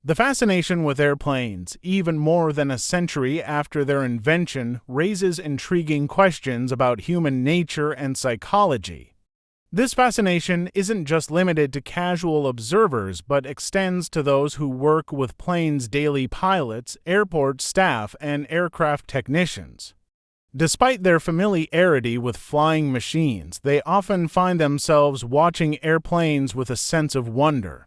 The fascination with airplanes, even more than a century after their invention, raises intriguing questions about human nature and psychology. This fascination isn't just limited to casual observers, but extends to those who work with planes' daily pilots, airport staff, and aircraft technicians. Despite their familiarity with flying machines, they often find themselves watching airplanes with a sense of wonder.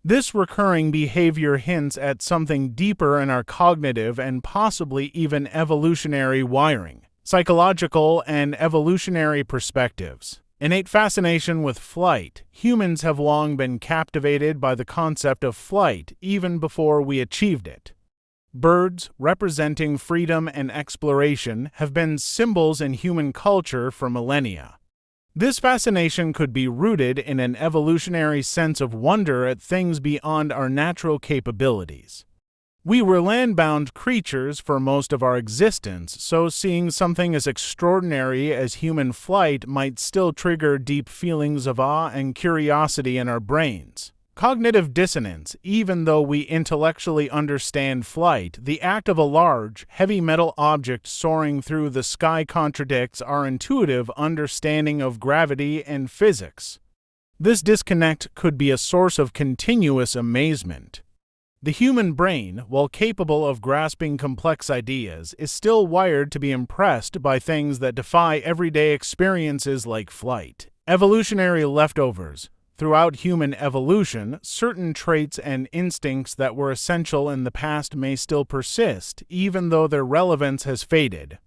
This recurring behavior hints at something deeper in our cognitive and possibly even evolutionary wiring, psychological and evolutionary perspectives. Innate fascination with flight. Humans have long been captivated by the concept of flight even before we achieved it. Birds, representing freedom and exploration, have been symbols in human culture for millennia. This fascination could be rooted in an evolutionary sense of wonder at things beyond our natural capabilities. We were land-bound creatures for most of our existence, so seeing something as extraordinary as human flight might still trigger deep feelings of awe and curiosity in our brains. Cognitive dissonance. Even though we intellectually understand flight, the act of a large, heavy metal object soaring through the sky contradicts our intuitive understanding of gravity and physics. This disconnect could be a source of continuous amazement. The human brain, while capable of grasping complex ideas, is still wired to be impressed by things that defy everyday experiences like flight. Evolutionary leftovers. Throughout human evolution, certain traits and instincts that were essential in the past may still persist, even though their relevance has faded.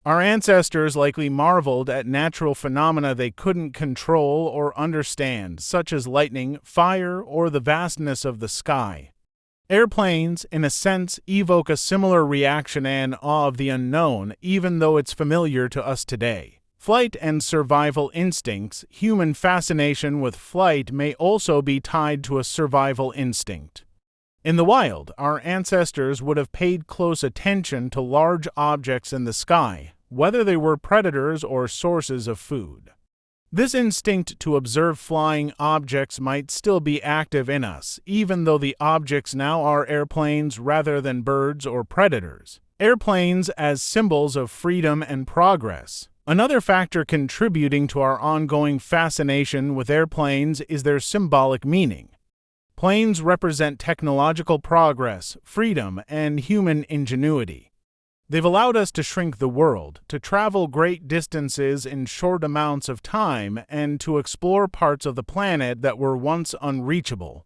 Our ancestors likely marveled at natural phenomena they couldn't control or understand, such as lightning, fire, or the vastness of the sky. Airplanes, in a sense, evoke a similar reaction and awe of the unknown, even though it's familiar to us today. Flight and survival instincts. Human fascination with flight may also be tied to a survival instinct. In the wild, our ancestors would have paid close attention to large objects in the sky, whether they were predators or sources of food. This instinct to observe flying objects might still be active in us, even though the objects now are airplanes rather than birds or predators. Airplanes as symbols of freedom and progress. Another factor contributing to our ongoing fascination with airplanes is their symbolic meaning. Planes represent technological progress, freedom, and human ingenuity. They've allowed us to shrink the world, to travel great distances in short amounts of time, and to explore parts of the planet that were once unreachable.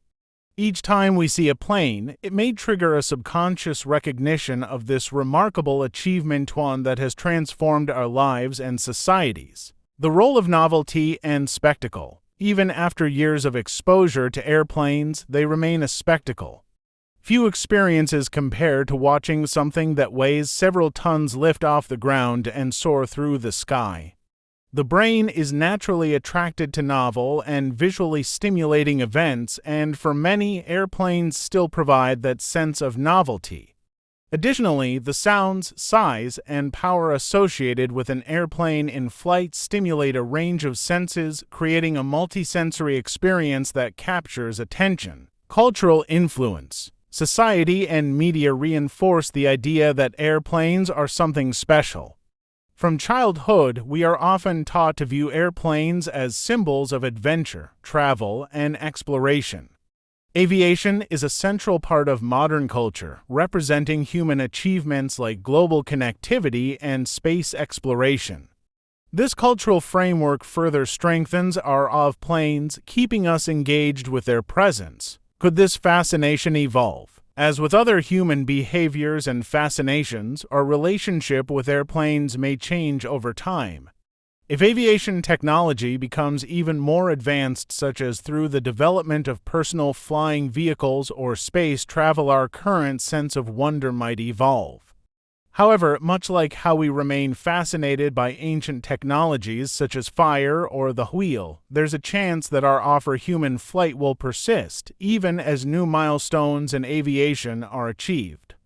Each time we see a plane, it may trigger a subconscious recognition of this remarkable achievement, one that has transformed our lives and societies. The role of novelty and spectacle. Even after years of exposure to airplanes, they remain a spectacle. Few experiences compare to watching something that weighs several tons lift off the ground and soar through the sky. The brain is naturally attracted to novel and visually stimulating events, and for many, airplanes still provide that sense of novelty. Additionally, the sounds, size, and power associated with an airplane in flight stimulate a range of senses, creating a multisensory experience that captures attention. Cultural influence. Society and media reinforce the idea that airplanes are something special. From childhood, we are often taught to view airplanes as symbols of adventure, travel, and exploration. Aviation is a central part of modern culture, representing human achievements like global connectivity and space exploration. This cultural framework further strengthens our awe of planes, keeping us engaged with their presence. Could this fascination evolve? As with other human behaviors and fascinations, our relationship with airplanes may change over time. If aviation technology becomes even more advanced, such as through the development of personal flying vehicles or space travel, our current sense of wonder might evolve. However, much like how we remain fascinated by ancient technologies such as fire or the wheel, there's a chance that our awe for human flight will persist, even as new milestones in aviation are achieved.